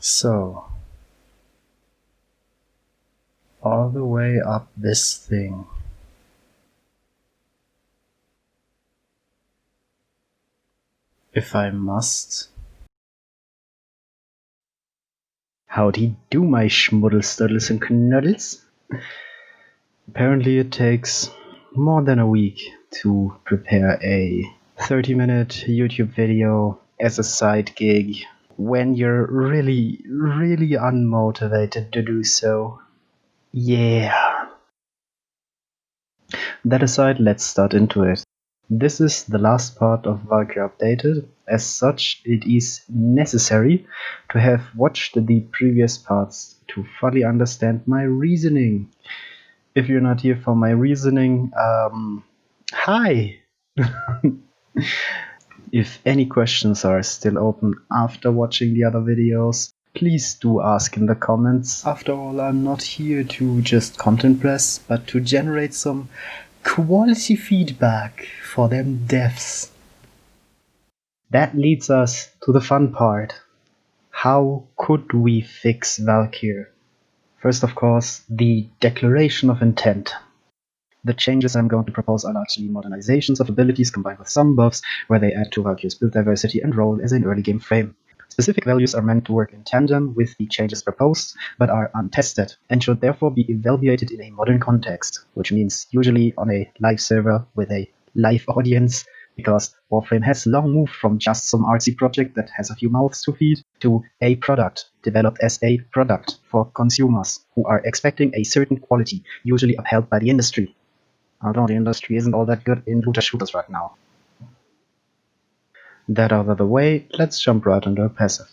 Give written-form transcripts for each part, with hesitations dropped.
So, all the way up this thing. If I must. Howdy do, my schmuddle-studdles and knuddles. Apparently it takes more than a week to prepare a 30-minute YouTube video as a side gig when you're really unmotivated to do so. Yeah. That aside, let's start into it. This is the last part of Valkyr Updated. As such, it is necessary to have watched the previous parts to fully understand my reasoning. If you're not here for my reasoning, hi! If any questions are still open after watching the other videos, please do ask in the comments. After all, I'm not here to just content press, but to generate some quality feedback for them devs. That leads us to the fun part. How could we fix Valkyr? First, of course, the declaration of intent. The changes I'm going to propose are largely modernizations of abilities combined with some buffs, where they add to Valkyr's build diversity and role as an early game frame. Specific values are meant to work in tandem with the changes proposed, but are untested, and should therefore be evaluated in a modern context, which means usually on a live server with a live audience, because Warframe has long moved from just some artsy project that has a few mouths to feed to a product developed as a product for consumers who are expecting a certain quality, usually upheld by the industry. Although the industry isn't all that good in looter shooters right now. That out of the way, let's jump right into her passive.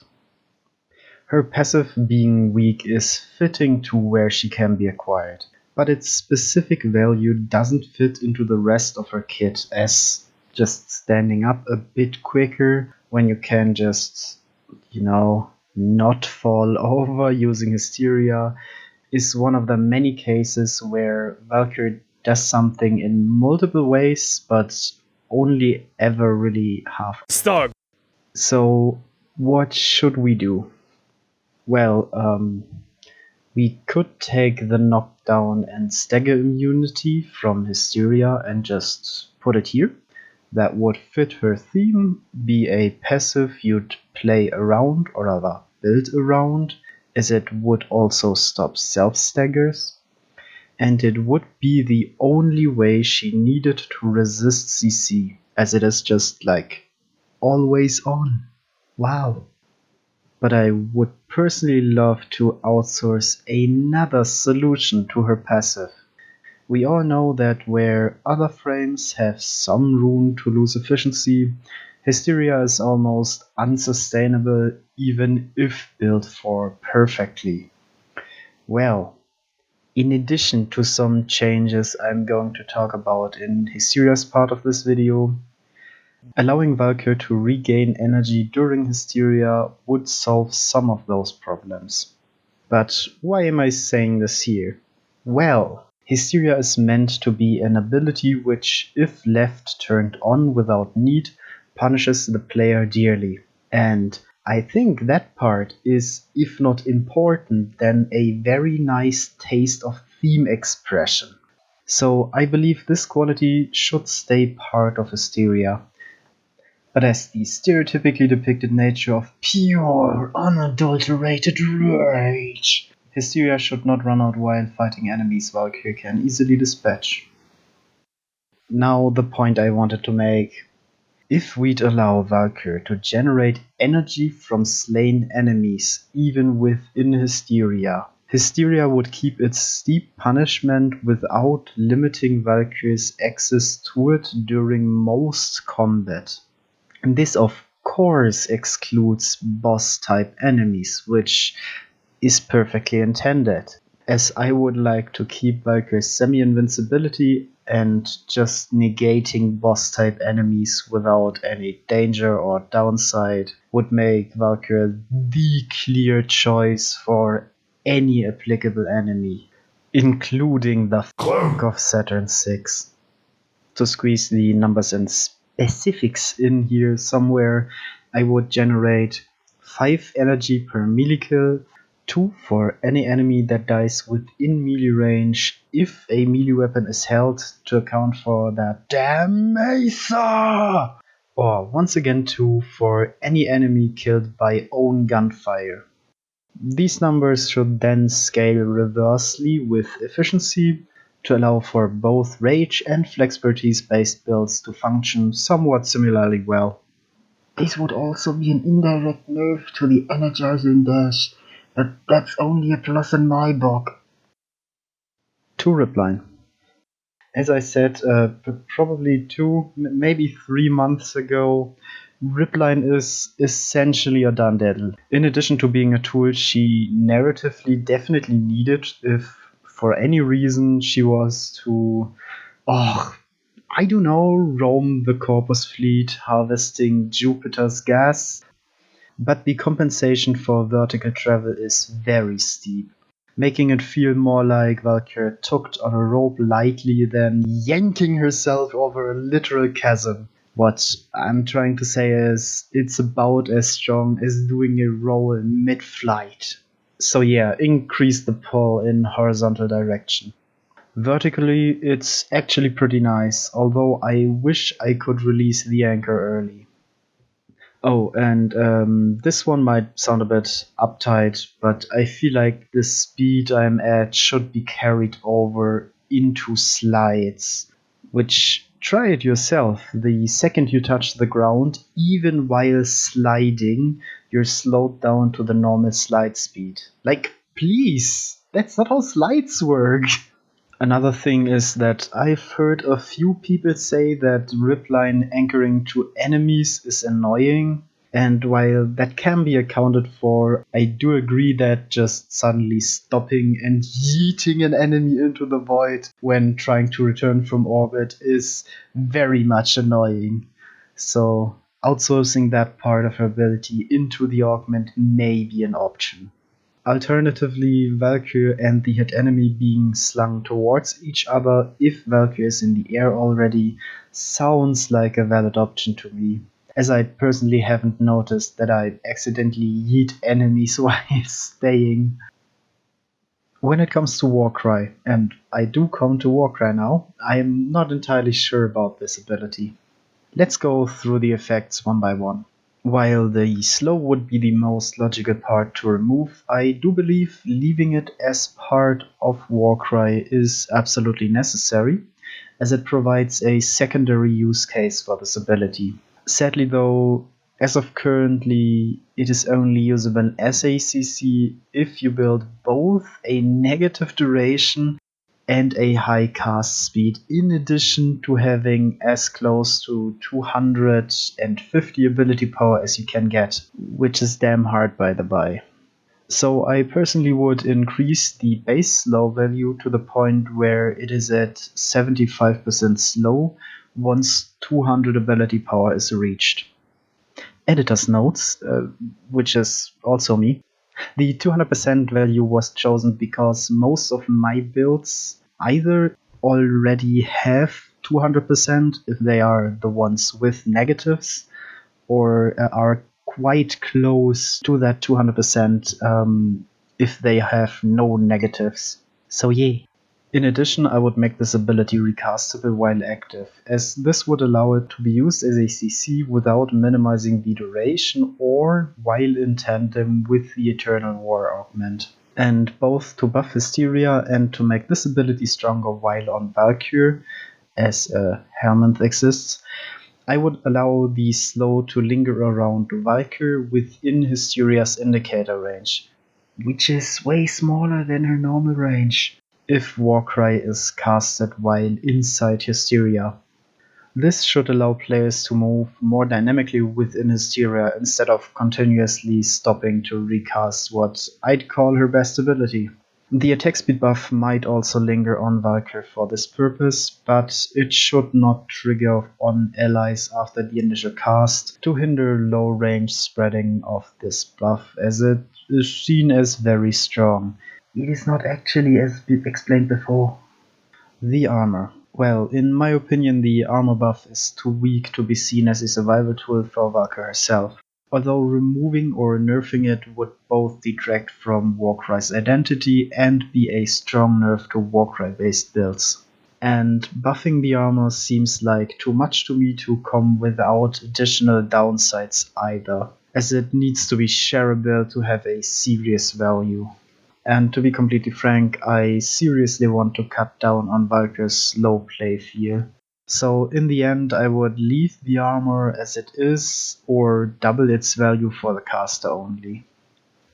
Her passive being weak is fitting to where she can be acquired, but its specific value doesn't fit into the rest of her kit, as just standing up a bit quicker when you can just, not fall over using Hysteria is one of the many cases where Valkyr does something in multiple ways, but only ever really half. Stop. So, what should we do? Well, we could take the knockdown and stagger immunity from Hysteria and just put it here. That would fit her theme, be a passive you'd play around, or rather build around, as it would also stop self-staggers. And it would be the only way she needed to resist CC, as it is just like always on. Wow. But I would personally love to outsource another solution to her passive. We all know that where other frames have some room to lose efficiency, Hysteria is almost unsustainable even if built for perfectly. Well, in addition to some changes I'm going to talk about in Hysteria's part of this video, allowing Valkyr to regain energy during Hysteria would solve some of those problems. But why am I saying this here? Well, Hysteria is meant to be an ability which, if left turned on without need, punishes the player dearly. And I think that part is, if not important, then a very nice taste of theme expression. So I believe this quality should stay part of Hysteria. But as the stereotypically depicted nature of pure, unadulterated rage, Hysteria should not run out while fighting enemies Valkyr can easily dispatch. Now the point I wanted to make. If we'd allow Valkyr to generate energy from slain enemies even within Hysteria, Hysteria would keep its steep punishment without limiting Valkyr's access to it during most combat. And this of course excludes boss type enemies, which is perfectly intended, as I would like to keep Valkyr's semi-invincibility and just negating boss type enemies without any danger or downside would make Valkyr the clear choice for any applicable enemy, including the fuck of Saturn 6. To squeeze the numbers and specifics in here somewhere, I would generate 5 energy per melee kill, 2 for any enemy that dies within melee range if a melee weapon is held to account for that damn Mesa! Or once again 2 for any enemy killed by own gunfire. These numbers should then scale reversely with efficiency to allow for both rage and flexpertise based builds to function somewhat similarly well. This would also be an indirect nerf to the energizing dash, but that's only a plus in my book. To Ripline. As I said, probably 2, maybe 3 months ago, Ripline is essentially a Dundedel. In addition to being a tool she narratively definitely needed if for any reason she was to, I don't know, roam the Corpus Fleet harvesting Jupiter's gas. But the compensation for vertical travel is very steep, making it feel more like Valkyr tugged on a rope lightly than yanking herself over a literal chasm. What I'm trying to say is, it's about as strong as doing a roll mid-flight. So yeah, increase the pull in horizontal direction. Vertically, it's actually pretty nice, although I wish I could release the anchor early. Oh, and this one might sound a bit uptight, but I feel like the speed I'm at should be carried over into slides. Which, try it yourself. The second you touch the ground, even while sliding, you're slowed down to the normal slide speed. Like, please! That's not how slides work! Another thing is that I've heard a few people say that ripline anchoring to enemies is annoying, and while that can be accounted for, I do agree that just suddenly stopping and yeeting an enemy into the void when trying to return from orbit is very much annoying. So outsourcing that part of her ability into the augment may be an option. Alternatively, Valkyr and the hit enemy being slung towards each other if Valkyr is in the air already sounds like a valid option to me, as I personally haven't noticed that I accidentally yeet enemies while staying. When it comes to Warcry, and I do come to Warcry now, I'm not entirely sure about this ability. Let's go through the effects one by one. While the slow would be the most logical part to remove, I do believe leaving it as part of Warcry is absolutely necessary, as it provides a secondary use case for this ability. Sadly though, as of currently, it is only usable as a CC if you build both a negative duration and a high cast speed, in addition to having as close to 250 ability power as you can get, which is damn hard by the by. So I personally would increase the base slow value to the point where it is at 75% slow once 200 ability power is reached. Editor's notes, which is also me. The 200% value was chosen because most of my builds either already have 200% if they are the ones with negatives, or are quite close to that 200% if they have no negatives. So yeah. In addition, I would make this ability recastable while active, as this would allow it to be used as a CC without minimizing the duration or while in tandem with the Eternal War augment. And both to buff Hysteria and to make this ability stronger while on Valkyr, as Helminth exists, I would allow the slow to linger around Valkyr within Hysteria's indicator range, which is way smaller than her normal range if Warcry is casted while inside Hysteria. This should allow players to move more dynamically within Hysteria instead of continuously stopping to recast what I'd call her best ability. The attack speed buff might also linger on Valkyr for this purpose, but it should not trigger on allies after the initial cast to hinder low range spreading of this buff, as it is seen as very strong. It is not actually as explained before. The armor. Well, in my opinion, the armor buff is too weak to be seen as a survival tool for Valkyr herself. although removing or nerfing it would both detract from Warcry's identity and be a strong nerf to Warcry-based builds. And buffing the armor seems like too much to me to come without additional downsides either, as it needs to be shareable to have a serious value. And to be completely frank, I seriously want to cut down on Valkyr's low play feel. So in the end, I would leave the armor as it is, or double its value for the caster only.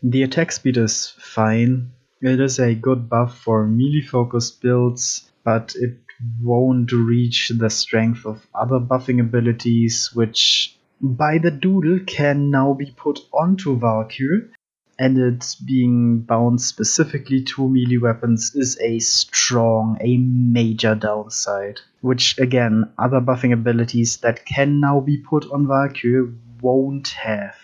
The attack speed is fine. It is a good buff for melee-focused builds, but it won't reach the strength of other buffing abilities, which by the doodle can now be put onto Valkyr, and it being bound specifically to melee weapons is a major downside, which again, other buffing abilities that can now be put on Valkyr won't have.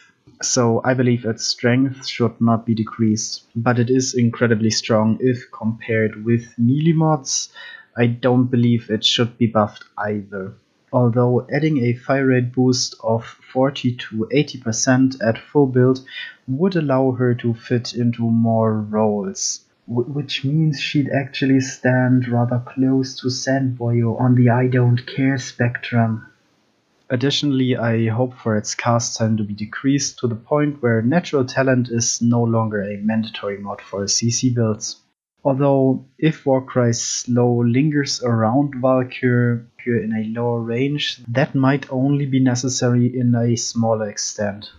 So I believe its strength should not be decreased, but it is incredibly strong if compared with melee mods. I don't believe it should be buffed either. Although adding a fire rate boost of 40 to 80% at full build would allow her to fit into more roles, which means she'd actually stand rather close to Sandboyo on the I don't care spectrum. Additionally, I hope for its cast time to be decreased to the point where natural talent is no longer a mandatory mod for CC builds. Although, if Warcry's slow lingers around Valkyr in a lower range, that might only be necessary in a smaller extent.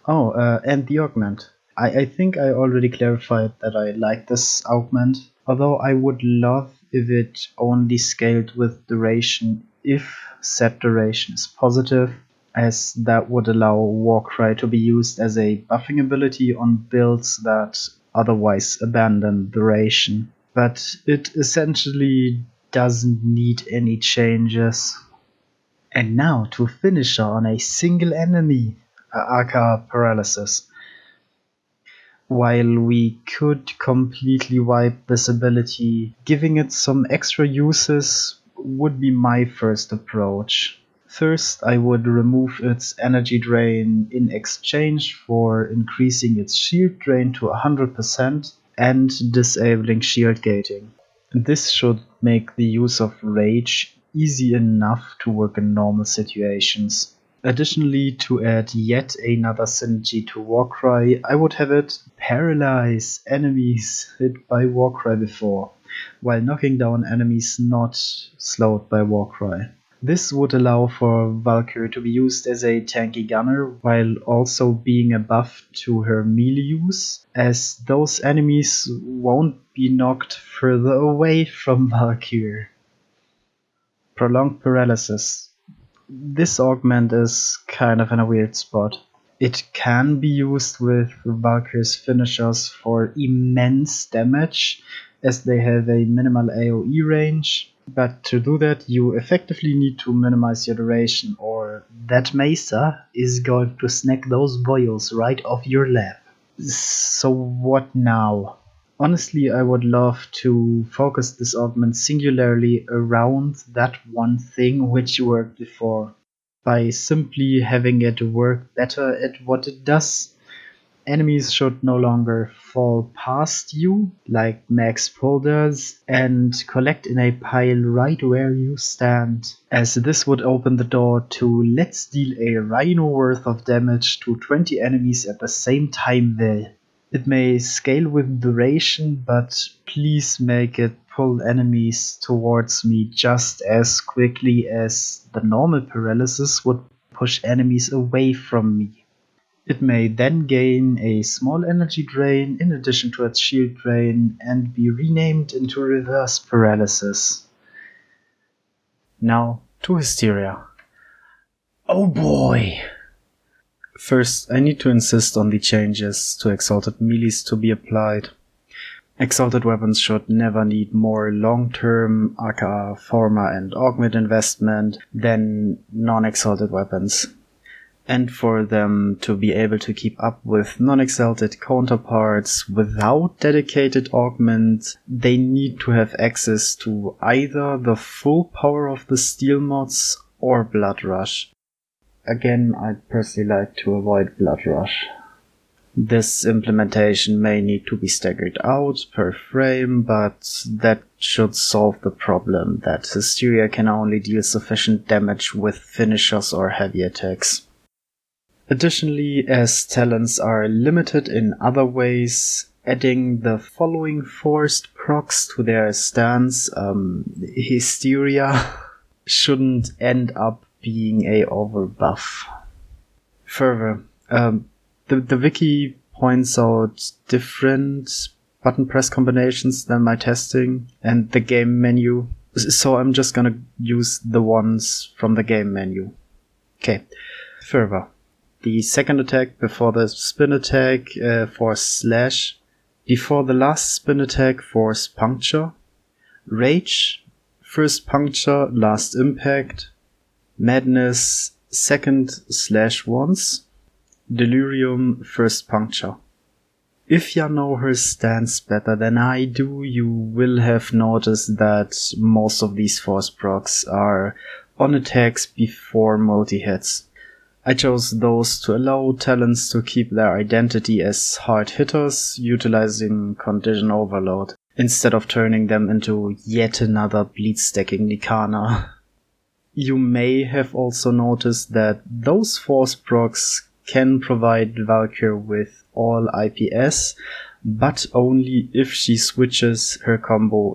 Oh, and the augment. I think I already clarified that I like this augment, although I would love if it only scaled with duration if set duration is positive, as that would allow Warcry to be used as a buffing ability on builds that otherwise abandon duration. But it essentially doesn't need any changes. And now to finish her on a single enemy, aka Paralysis. While we could completely wipe this ability, giving it some extra uses would be my first approach. First, I would remove its energy drain in exchange for increasing its shield drain to 100% and disabling shield gating. This should make the use of rage easy enough to work in normal situations. Additionally, to add yet another synergy to Warcry, I would have it paralyze enemies hit by Warcry before, while knocking down enemies not slowed by Warcry. This would allow for Valkyr to be used as a tanky gunner while also being a buff to her melee use, as those enemies won't be knocked further away from Valkyr. Prolonged Paralysis. This augment is kind of in a weird spot. It can be used with Valkyr's finishers for immense damage, as they have a minimal AoE range, but to do that you effectively need to minimize your duration, or that Mesa is going to snack those boils right off your lap. So what now? Honestly, I would love to focus this augment singularly around that one thing which worked before, by simply having it work better at what it does. Enemies should no longer fall past you, like Max Pull does, and collect in a pile right where you stand, as this would open the door to let's deal a Rhino worth of damage to 20 enemies at the same time there. It may scale with duration, but please make it pull enemies towards me just as quickly as the normal paralysis would push enemies away from me. It may then gain a small energy drain in addition to its shield drain and be renamed into reverse paralysis. Now to Hysteria. Oh boy! First, I need to insist on the changes to Exalted Melees to be applied. Exalted weapons should never need more long-term, aka Forma and Augment investment than non-exalted weapons. And for them to be able to keep up with non-exalted counterparts without dedicated augments, they need to have access to either the full power of the steel mods or Blood Rush. again, I'd personally like to avoid Blood Rush. This implementation may need to be staggered out per frame, but that should solve the problem that Hysteria can only deal sufficient damage with finishers or heavy attacks. Additionally, as talents are limited in other ways, adding the following forced procs to their stance, Hysteria, shouldn't end up being a overbuff. Further, the wiki points out different button press combinations than my testing and the game menu, so I'm just gonna use the ones from the game menu. Okay, further. The second attack before the spin attack for slash, before the last spin attack force puncture, rage, first puncture, last impact, madness, second slash once, delirium, first puncture. If you know her stance better than I do, you will have noticed that most of these force procs are on attacks before multi-hits. I chose those to allow talents to keep their identity as hard hitters, utilizing condition overload, instead of turning them into yet another bleed stacking Nikana. You may have also noticed that those force procs can provide Valkyr with all IPS, but only if she switches her combo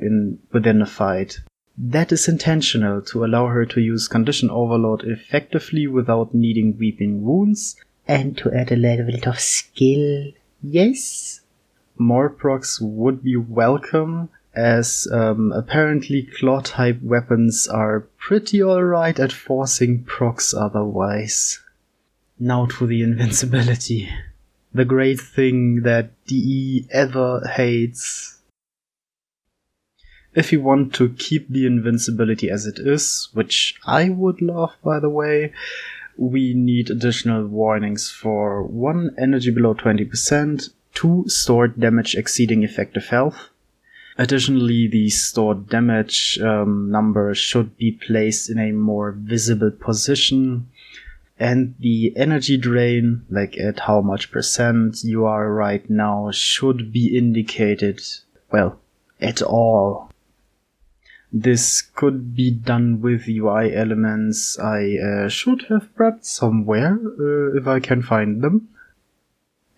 within a fight. That is intentional to allow her to use condition overload effectively without needing weeping wounds, and to add a level of skill. Yes? More procs would be welcome, as apparently claw-type weapons are pretty alright at forcing procs otherwise. Now to the invincibility. The great thing that DE ever hates. If you want to keep the invincibility as it is, which I would love by the way, we need additional warnings for 1 energy below 20%, 2 stored damage exceeding effective health. Additionally, the stored damage number should be placed in a more visible position, and the energy drain, like at how much percent you are right now, should be indicated, well, at all. This could be done with UI elements I should have prepped somewhere, if I can find them.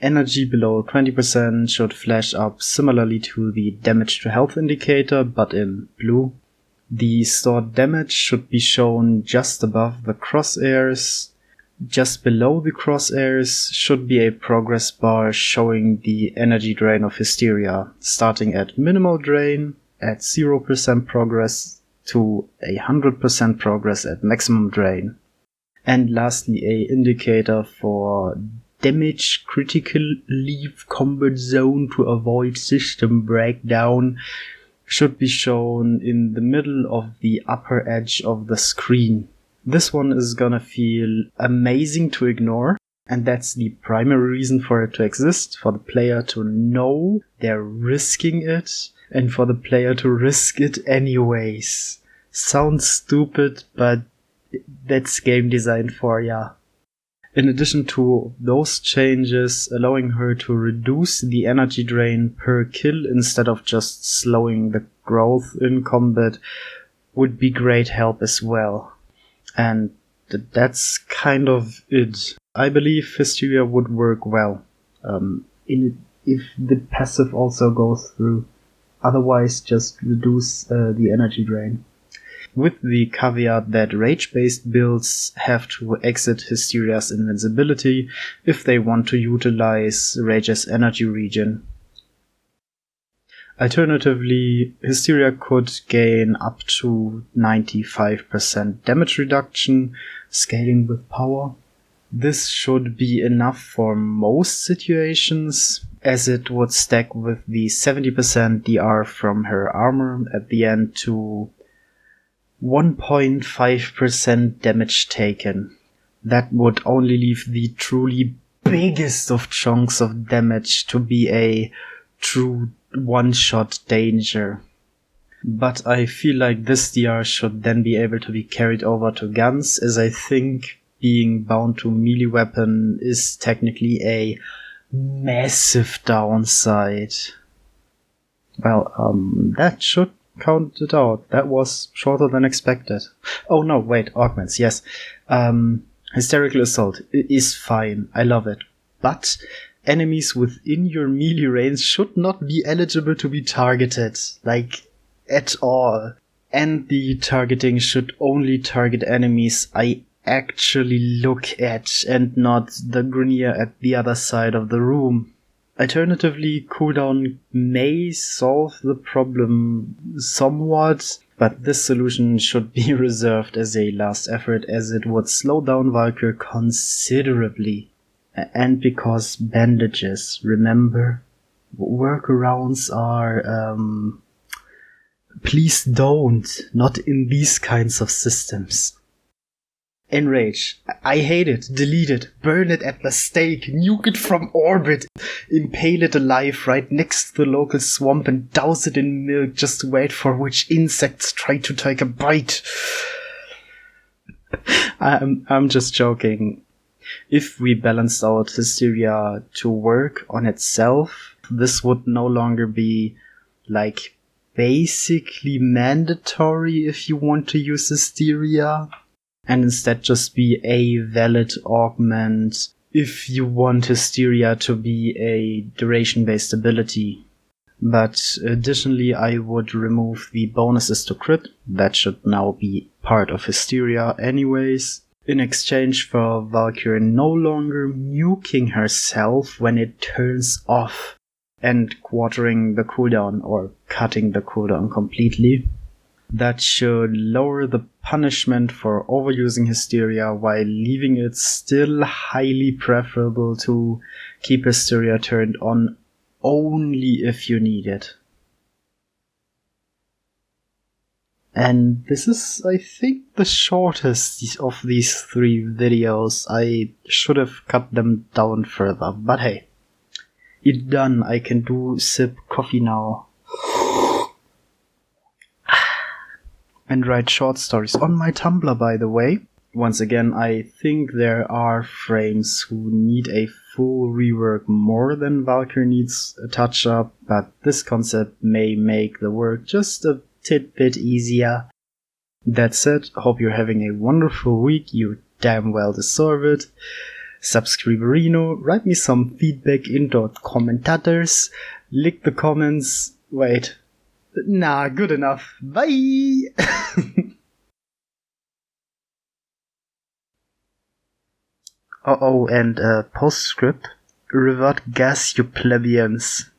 Energy below 20% should flash up similarly to the damage to health indicator, but in blue. The stored damage should be shown just above the crosshairs. Just below the crosshairs should be a progress bar showing the energy drain of Hysteria, starting at minimal drain, at 0% progress, to 100% progress at maximum drain. And lastly, a indicator for damage critical leave combat zone to avoid system breakdown should be shown in the middle of the upper edge of the screen. This one is gonna feel amazing to ignore, and that's the primary reason for it to exist, for the player to know they're risking it, and for the player to risk it anyways. Sounds stupid, but that's game design for ya. In addition to those changes, allowing her to reduce the energy drain per kill instead of just slowing the growth in combat would be great help as well. And that's kind of it. I believe Hysteria would work well if the passive also goes through. Otherwise, just reduce the energy drain. With the caveat that rage-based builds have to exit Hysteria's invincibility if they want to utilize Rage's energy regen. Alternatively, Hysteria could gain up to 95% damage reduction, scaling with power. This should be enough for most situations, as it would stack with the 70% DR from her armor at the end to 1.5% damage taken. That would only leave the truly biggest of chunks of damage to be a true one-shot danger. But I feel like this DR should then be able to be carried over to guns, as I think being bound to melee weapon is technically a massive downside. Well, that should count it out. That was shorter than expected. Oh no, wait, augments, yes. Hysterical Assault is fine, I love it. But enemies within your melee range should not be eligible to be targeted, like, at all. And the targeting should only target enemies I actually look at and not the Grenier at the other side of the room. Alternatively, cooldown may solve the problem somewhat, but this solution should be reserved as a last effort as it would slow down Valkyr considerably. And because bandages, remember? Workarounds are, please don't. Not in these kinds of systems. Enrage. I hate it. Delete it. Burn it at the stake. Nuke it from orbit. Impale it alive right next to the local swamp and douse it in milk just to wait for which insects try to take a bite. I'm just joking. If we balanced out Hysteria to work on itself, this would no longer be, like, basically mandatory if you want to use Hysteria, and instead just be a valid augment if you want Hysteria to be a duration-based ability. But additionally, I would remove the bonuses to crit. That should now be part of Hysteria anyways, in exchange for Valkyr no longer nuking herself when it turns off and quartering the cooldown or cutting the cooldown completely. That should lower the punishment for overusing Hysteria while leaving it still highly preferable to keep Hysteria turned on only if you need it. And this is, I think, the shortest of these 3 videos. I should have cut them down further, but hey. It's done, I can do sip coffee now. And write short stories on my Tumblr, by the way. Once again, I think there are frames who need a full rework more than Valkyr needs a touch-up, but this concept may make the work just a tidbit easier. That said, hope you're having a wonderful week, you damn well deserve it. Subscriberino, write me some feedback in .commentators, lick the comments, wait. Nah, good enough. Bye! Oh, and postscript. Revert gas, you plebeians.